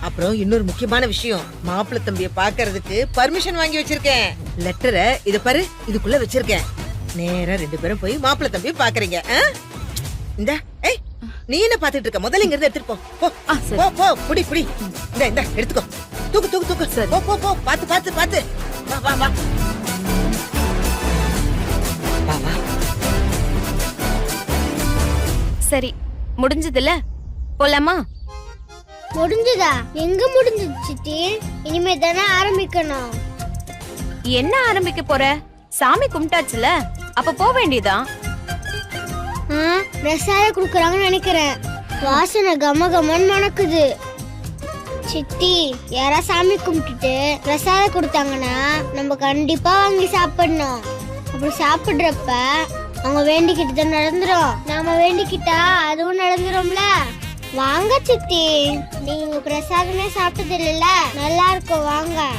அப்புறம் இன்னொரு முக்கியமான விஷயம், மாப்பிள்ளை தம்பிய பாக்குறதுக்கு பர்மிஷன் வாங்கி வச்சிருக்கேன். லெட்டரை இத பாரு, இதுக்குள்ள வச்சிருக்கேன். நேரா 2 பேரும் போய் மாப்பிள்ளை தம்பிய பாக்குறீங்க. இந்த ஏய், நீ என்ன பாத்துட்டு இருக்க? முதல்ல இங்க இருந்து எடுத்துட்டு போ. போ போ, புடி புடி. இந்த எடுத்துக்கோ. தூக்கு தூக்கு தூக்கு. போ போ போ, பாத்து பாத்து பாத்து. வா வா வா. வா வா. சரி, முடிஞ்சதுல போலாமா? முடிஞ்சுதா? எங்க முடிஞ்சது சித்தி? இனிமே தானே ஆரம்பிக்கணும். என்ன ஆரம்பிக்க போற? சாமி கும்பிட்டாச்சுல, அப்ப போக வேண்டியதான். பிரசாதம் குடுக்கறாங்கன்னு நினைக்கிறேன். வாசனை கம கமன்னு மணக்குது. சித்தி, யாரா சாமி கும்பிட்டுட்டு பிரசாதம் கொடுத்தாங்கன்னா நம்ம கண்டிப்பா வாங்கி சாப்பிடணும். அப்படி சாப்பிடுறப்ப அவங்க வேண்டிக்கிட்டு நடந்துரும். நாம வேண்டிக்கிட்டா அதுவும் நடந்துரும்ல. வாங்க சித்தி, நீங்க பிரசாதமே சாப்பிட்டது இல்ல, நல்லா இருக்கும், வாங்க.